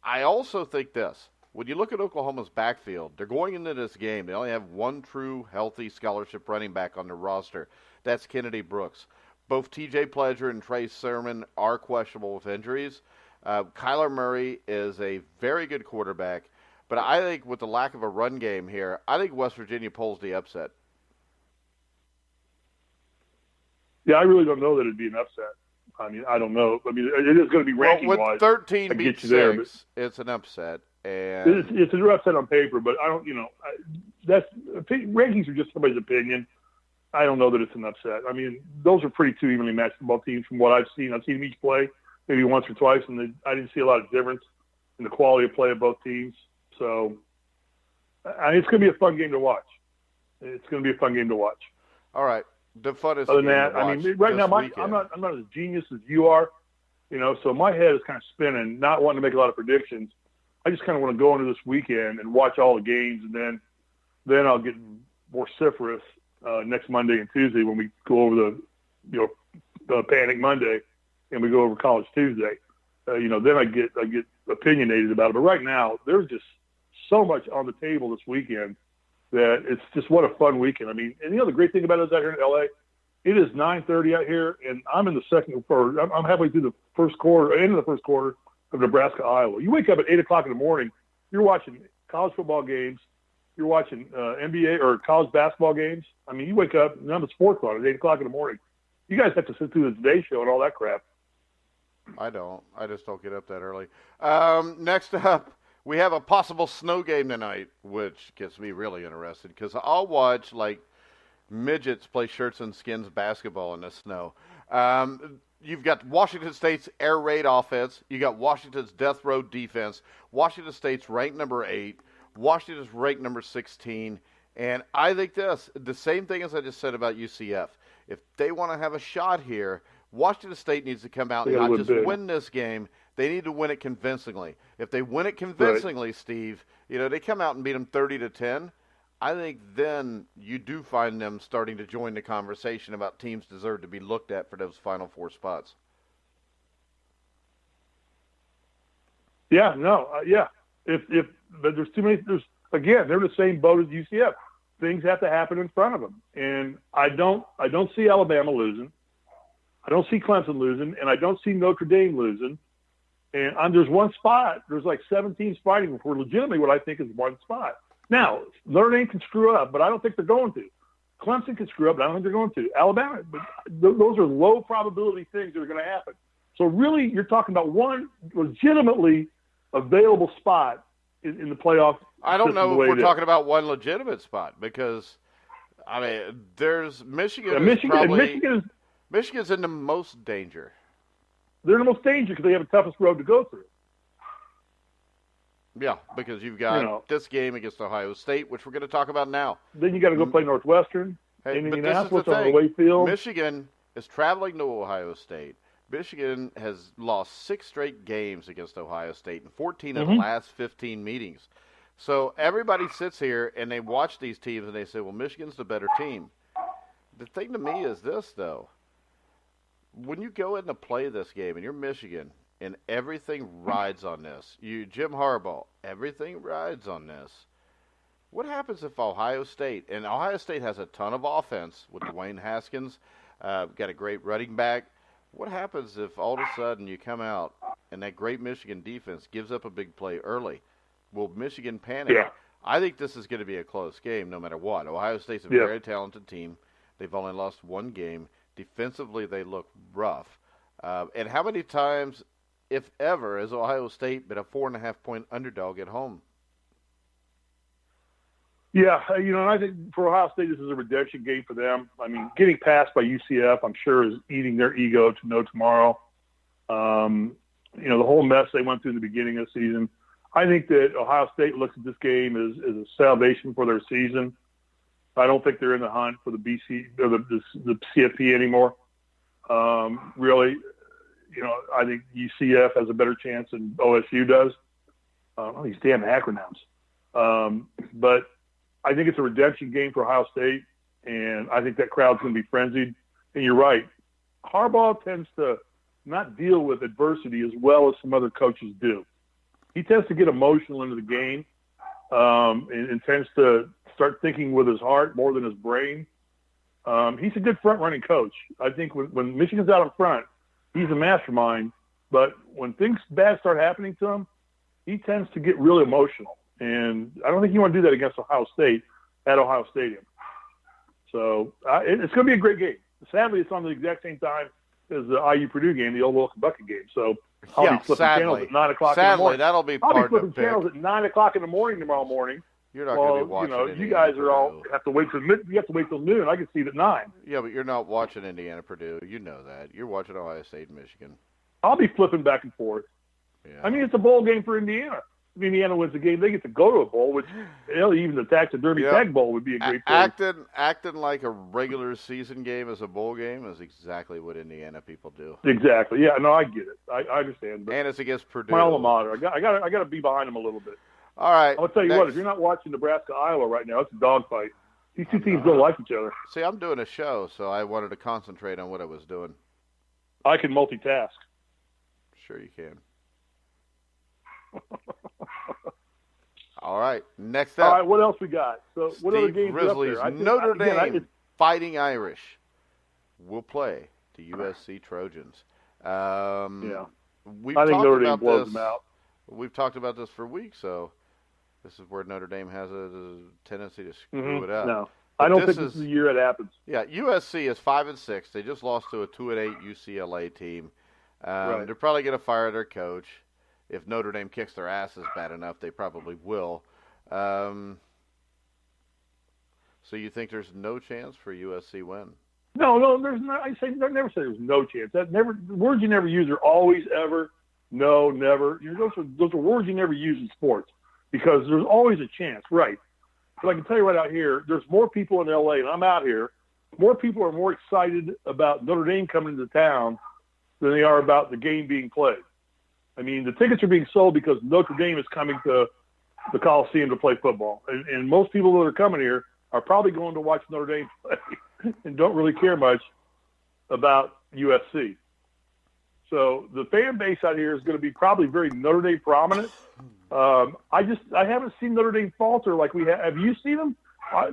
Speaker 2: also think this. When you look at Oklahoma's backfield, they're going into this game. They only have one true healthy scholarship running back on their roster. That's Kennedy Brooks. Both T.J. Pledger and Trey Sermon are questionable with injuries. Kyler Murray is a very good quarterback. But I think with the lack of a run game here, I think West Virginia pulls the upset.
Speaker 1: Yeah, I really don't know that it'd be an upset. I mean, I don't know. I mean, it is going to be ranking-wise.
Speaker 2: Well, with 13 beat 6, it's an upset. And
Speaker 1: it's an upset on paper, but I don't, rankings are just somebody's opinion. I don't know that it's an upset. I mean, those are pretty two evenly matched football teams from what I've seen. I've seen them each play maybe once or twice, and I didn't see a lot of difference in the quality of play of both teams. So it's going to be a fun game to watch. It's going to be a fun game to watch.
Speaker 2: All right. The funnest
Speaker 1: Other than
Speaker 2: game
Speaker 1: that,
Speaker 2: to watch
Speaker 1: I mean, right now, I'm not as genius as you are, so my head is kind of spinning, not wanting to make a lot of predictions. I just kind of want to go into this weekend and watch all the games, and then I'll get vociferous next Monday and Tuesday when we go over the Panic Monday and we go over College Tuesday. Then I get opinionated about it. But right now, there's just so much on the table this weekend that it's just what a fun weekend. I mean, and the great thing about it is out here in LA, it is 9:30 out here, and I'm in the second quarter. I'm halfway through the first quarter, end of the first quarter of Nebraska, Iowa. You wake up at 8 o'clock in the morning, you're watching college football games, you're watching NBA or college basketball games. I mean, you wake up, and I'm a sports on at 8 o'clock in the morning. You guys have to sit through the Today Show and all that crap.
Speaker 2: I don't. I just don't get up that early. Next up, we have a possible snow game tonight, which gets me really interested because I'll watch, midgets play shirts and skins basketball in the snow. You've got Washington State's air raid offense. You got Washington's death row defense. Washington State's ranked number 8. Washington's ranked number 16. And I think the same thing as I just said about UCF. If they want to have a shot here, Washington State needs to come out and not just win this game. They need to win it convincingly. If they win it convincingly, right, Steve, they come out and beat them 30-10. I think then you do find them starting to join the conversation about teams deserve to be looked at for those Final Four spots.
Speaker 1: Yeah, no, yeah. But there's too many. They're the same boat as UCF. Things have to happen in front of them, and I don't see Alabama losing. I don't see Clemson losing, and I don't see Notre Dame losing. And there's one spot. There's 7 teams fighting for legitimately what I think is one spot. Now, Notre Dame can screw up, but I don't think they're going to. Clemson can screw up, but I don't think they're going to. Alabama, but those are low probability things that are going to happen. So really, you're talking about one legitimately available spot in the playoff.
Speaker 2: I don't know if we're talking about one legitimate spot because, there's Michigan. Yeah, Michigan's in the most danger.
Speaker 1: They're in the most danger because they have the toughest road to go through.
Speaker 2: Yeah, because you've got this game against Ohio State, which we're going to talk about now.
Speaker 1: Then you got to go play Northwestern.
Speaker 2: Hey,
Speaker 1: Indianapolis on the away field.
Speaker 2: Michigan is traveling to Ohio State. Michigan has lost 6 straight games against Ohio State and 14 of the last 15 meetings. So everybody sits here and they watch these teams and they say, well, Michigan's the better team. The thing to me is this, though. When you go in to play this game and you're Michigan and everything rides on this, Jim Harbaugh, everything rides on this. What happens if Ohio State has a ton of offense with Dwayne Haskins, got a great running back. What happens if all of a sudden you come out and that great Michigan defense gives up a big play early? Will Michigan panic?
Speaker 1: Yeah.
Speaker 2: I think this is going to be a close game no matter what. Ohio State's a very talented team. They've only lost 1 game. Defensively, they look rough. And how many times, if ever, has Ohio State been a 4.5-point underdog at home?
Speaker 1: Yeah, and I think for Ohio State, this is a redemption game for them. I mean, getting passed by UCF, I'm sure, is eating their ego to no tomorrow. The whole mess they went through in the beginning of the season. I think that Ohio State looks at this game as a salvation for their season. I don't think they're in the hunt for the BC or the CFP anymore. Really, I think UCF has a better chance than OSU does. These damn acronyms. But I think it's a redemption game for Ohio State, and I think that crowd's going to be frenzied. And you're right. Harbaugh tends to not deal with adversity as well as some other coaches do. He tends to get emotional into the game and tends to start thinking with his heart more than his brain. He's a good front-running coach. I think when Michigan's out in front, he's a mastermind. But when things bad start happening to him, he tends to get really emotional. And I don't think you want to do that against Ohio State at Ohio Stadium. So it's going to be a great game. Sadly, it's on the exact same time as the IU Purdue game, the old Wilson Bucket game. So I'll be flipping channels at 9 o'clock in the morning.
Speaker 2: That'll be
Speaker 1: I'll
Speaker 2: hard
Speaker 1: be flipping
Speaker 2: to pick.
Speaker 1: channels at 9 o'clock in the morning tomorrow morning.
Speaker 2: You're not going to be watching
Speaker 1: you guys are all have to wait till noon. I can see it at 9.
Speaker 2: Yeah, but you're not watching Indiana Purdue. You know that. You're watching Ohio State and Michigan.
Speaker 1: I'll be flipping back and forth.
Speaker 2: Yeah.
Speaker 1: I mean, it's a bowl game for Indiana. If Indiana wins the game, they get to go to a bowl, which even the Tax-a-Derby Tag Bowl would be a great thing.
Speaker 2: Acting like a regular season game as a bowl game is exactly what Indiana people do.
Speaker 1: Exactly. Yeah, no, I get it. I understand. But
Speaker 2: and it's against Purdue.
Speaker 1: My alma mater. I got to be behind them a little bit.
Speaker 2: All right.
Speaker 1: I'll tell you what, if you're not watching Nebraska-Iowa right now, it's a dogfight. These two teams don't like each other.
Speaker 2: See, I'm doing a show, so I wanted to concentrate on what I was doing.
Speaker 1: I can multitask.
Speaker 2: Sure you can. All right, next up.
Speaker 1: All right, what else we got? So, what other games
Speaker 2: Risley's
Speaker 1: are up there?
Speaker 2: Notre Dame Fighting Irish will play the USC Trojans.
Speaker 1: Yeah.
Speaker 2: I
Speaker 1: think Notre Dame blows them out.
Speaker 2: We've talked about this for weeks, so this is where Notre Dame has a tendency to screw it up.
Speaker 1: No, I don't think this is the year it happens.
Speaker 2: Yeah, USC is 5-6. They just lost to a 2-8 UCLA team.
Speaker 1: Right.
Speaker 2: They're probably going to fire their coach. If Notre Dame kicks their asses bad enough, they probably will. So you think there's no chance for USC win?
Speaker 1: No, there's not. I never say there's no chance. The words you never use are always, ever, no, never. Those are words you never use in sports because there's always a chance, right? But I can tell you right out here, there's more people in LA, and I'm out here. More people are more excited about Notre Dame coming into town than they are about the game being played. I mean, the tickets are being sold because Notre Dame is coming to the Coliseum to play football. And most people that are coming here are probably going to watch Notre Dame play and don't really care much about USC. So the fan base out here is going to be probably very Notre Dame prominent. I haven't seen Notre Dame falter like we have. Have you seen them?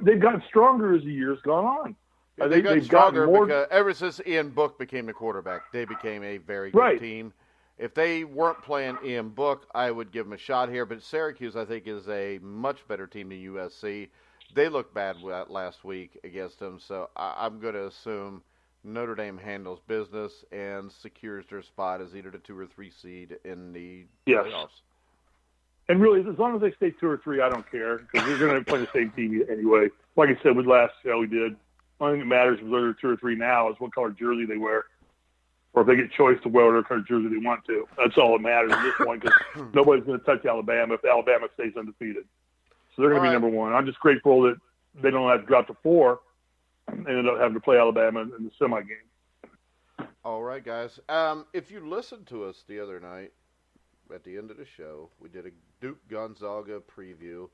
Speaker 1: They've gotten stronger as the years gone on.
Speaker 2: Yeah, they've gotten stronger because ever since Ian Book became the quarterback, they became a very good team. If they weren't playing Ian Book, I would give them a shot here. But Syracuse, I think, is a much better team than USC. They looked bad last week against them, so I'm going to assume Notre Dame handles business and secures their spot as either the 2 or 3 seed in the playoffs. And
Speaker 1: really, as long as they stay 2 or 3, I don't care because they're going to play the same team anyway. Like I said, with last show we did, the only thing that matters is whether they're 2 or 3 now is what color jersey they wear. Or if they get choice to wear whatever color jersey they want to. That's all that matters at this point because nobody's going to touch Alabama if Alabama stays undefeated. So they're going to be number 1. I'm just grateful that they don't have to drop to 4 and end up having to play Alabama in the semi game.
Speaker 2: All right, guys. If you listened to us the other night, at the end of the show, we did a Duke Gonzaga preview,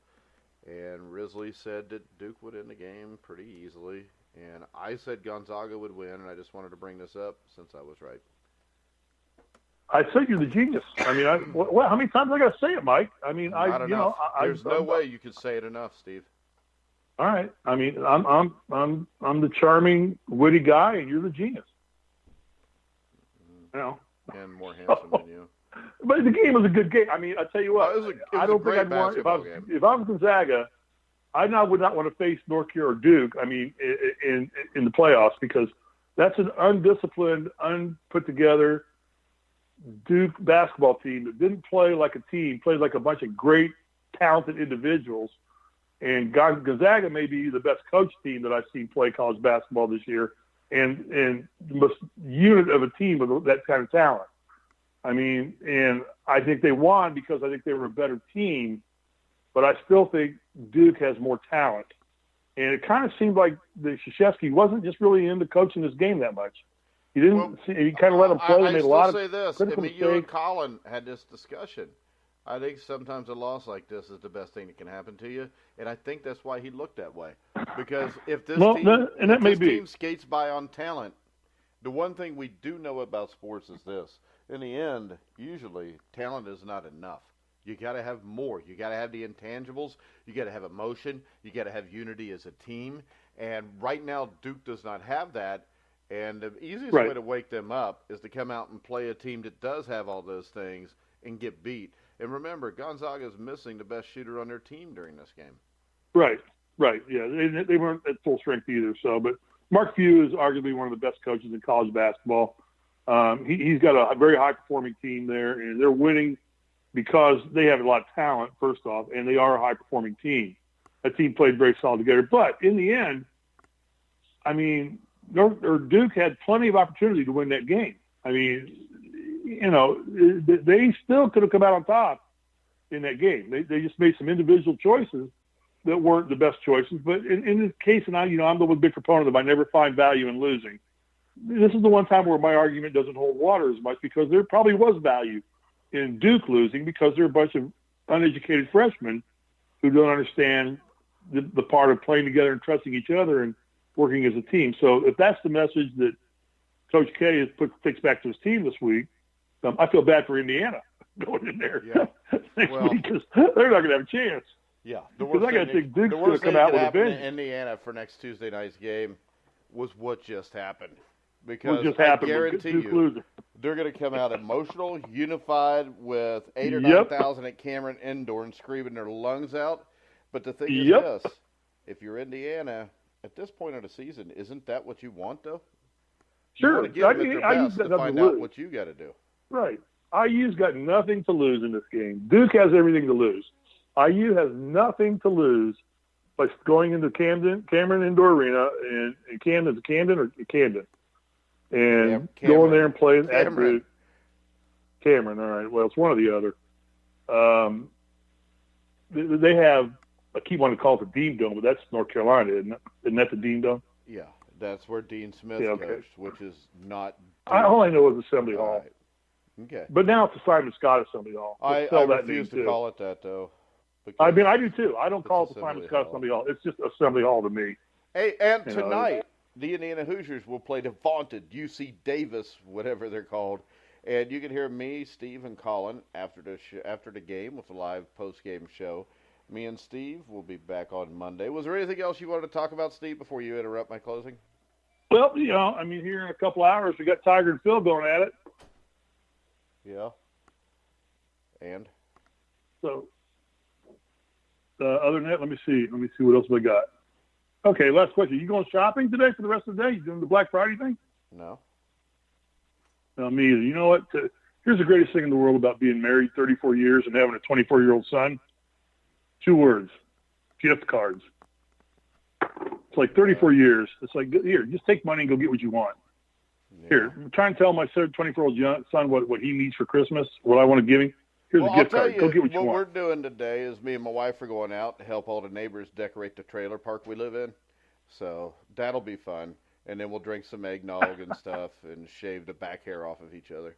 Speaker 2: and Risley said that Duke would win the game pretty easily. And I said Gonzaga would win, and I just wanted to bring this up since I was right.
Speaker 1: I said you're the genius. I mean, how many times I got to say it, Mike? I mean,
Speaker 2: there's no way you could say it enough, Steve.
Speaker 1: All right. I mean, I'm the charming, witty guy, and you're the genius. You know.
Speaker 2: And more handsome than you.
Speaker 1: But the game was a good game. I mean, I tell you what, I don't think I'd want if I was Gonzaga. I would not want to face North Carolina or Duke. I mean, in the playoffs because that's an undisciplined, unput together Duke basketball team that didn't play like a team, played like a bunch of great, talented individuals. And Gonzaga may be the best coach team that I've seen play college basketball this year, and the most unit of a team with that kind of talent. I mean, and I think they won because I think they were a better team. But I still think Duke has more talent. And it kind of seemed like Krzyzewski wasn't just really into coaching this game that much. He didn't. He kind of let them play. Made a lot of critical mistakes.
Speaker 2: You and Colin had this discussion. I think sometimes a loss like this is the best thing that can happen to you, and I think that's why he looked that way. Because if this team skates by on talent, the one thing we do know about sports is this: in the end, usually talent is not enough. You got to have more. You got to have the intangibles. You got to have emotion. You got to have unity as a team. And right now, Duke does not have that. And the easiest way to wake them up is to come out and play a team that does have all those things and get beat. And remember, Gonzaga is missing the best shooter on their team during this game.
Speaker 1: Right. Yeah, they weren't at full strength either. So, but Mark Few is arguably one of the best coaches in college basketball. He's got a very high-performing team there, and they're winning because they have a lot of talent, first off, and they are a high-performing team. That team played very solid together. But in the end, I mean, Duke had plenty of opportunity to win that game. I mean, you know, they still could have come out on top in that game. They just made some individual choices that weren't the best choices. But in this case, and I'm the big proponent of I never find value in losing. This is the one time where my argument doesn't hold water as much, because there probably was value in Duke losing because they're a bunch of uneducated freshmen who don't understand the part of playing together and trusting each other and working as a team. So if that's the message that Coach K takes back to his team this week, I feel bad for Indiana going in there next week, because they're not going to have a chance.
Speaker 2: Yeah,
Speaker 1: because I got to think Duke's going to come out with a vengeance.
Speaker 2: Indiana for next Tuesday night's game was what just happened. Because I guarantee you, they're going to come out emotional, unified, with 8,000 or 9,000 at Cameron Indoor and screaming their lungs out. But the thing is this, if you're Indiana, at this point of the season, isn't that what you want, though?
Speaker 1: Sure.
Speaker 2: You want to give them their best to find out what you got to do.
Speaker 1: Right. IU's got nothing to lose in this game. Duke has everything to lose. IU has nothing to lose by going into Cameron Indoor Arena and Camden, and going there and playing at Duke. Cameron, all right. Well, it's one or the other. They have, I keep wanting to call it the Dean Dome, but that's North Carolina, isn't it? Isn't that the Dean Dome?
Speaker 2: Yeah, that's where Dean Smith coached, which is not.
Speaker 1: All I know is Assembly Hall.
Speaker 2: Right. Okay.
Speaker 1: But now it's the Simon Scott Assembly Hall.
Speaker 2: I refuse to call it that, though.
Speaker 1: I mean, I do too. I don't call it the Simon Scott Assembly Hall. It's just Assembly Hall to me.
Speaker 2: Hey, and tonight, the Indiana Hoosiers will play the vaunted UC Davis, whatever they're called. And you can hear me, Steve, and Colin after the game with a live post-game show. Me and Steve will be back on Monday. Was there anything else you wanted to talk about, Steve, before you interrupt my closing?
Speaker 1: Well, I mean, here in a couple hours, we got Tiger and Phil going at it.
Speaker 2: Yeah. And?
Speaker 1: So, other than that, let me see what else we got. Okay, last question. You going shopping today for the rest of the day? You doing the Black Friday thing?
Speaker 2: No.
Speaker 1: No, me either. You know what? Here's the greatest thing in the world about being married 34 years and having a 24-year-old son. 2 words. Gift cards. It's like 34 years. It's like, here, just take money and go get what you want. Yeah. Here, I'm trying to tell my 24-year-old son what he needs for Christmas, what I want to give him. Here's a gift card. Go get what you want.
Speaker 2: What we're doing today is me and my wife are going out to help all the neighbors decorate the trailer park we live in. So that'll be fun. And then we'll drink some eggnog and stuff and shave the back hair off of each other.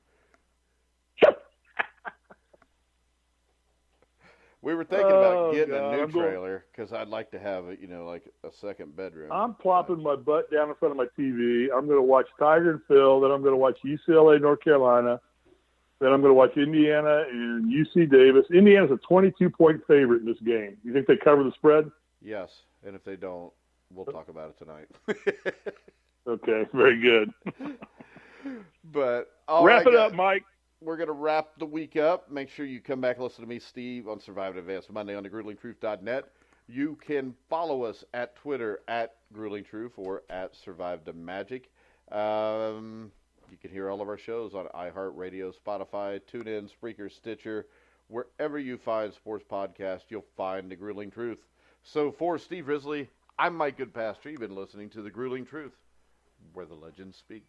Speaker 2: We were thinking about getting a new trailer because I'd like to have like a second bedroom.
Speaker 1: I'm plopping my butt down in front of my TV. I'm going to watch Tiger and Phil. Then I'm going to watch UCLA, North Carolina. Then I'm going to watch Indiana and UC Davis. Indiana's a 22-point favorite in this game. You think they cover the spread?
Speaker 2: Yes, and if they don't, we'll talk about it tonight.
Speaker 1: Okay, very good.
Speaker 2: But
Speaker 1: wrap it up, Mike.
Speaker 2: We're going to wrap the week up. Make sure you come back and listen to me, Steve, on Survive in Advance Monday on thegruelingtruth.net. You can follow us at Twitter at GruelingTruth or at SurviveTheMagic. You can hear all of our shows on iHeartRadio, Spotify, TuneIn, Spreaker, Stitcher. Wherever you find sports podcasts, you'll find The Grueling Truth. So for Steve Risley, I'm Mike Goodpaster. You've been listening to The Grueling Truth, where the legends speak.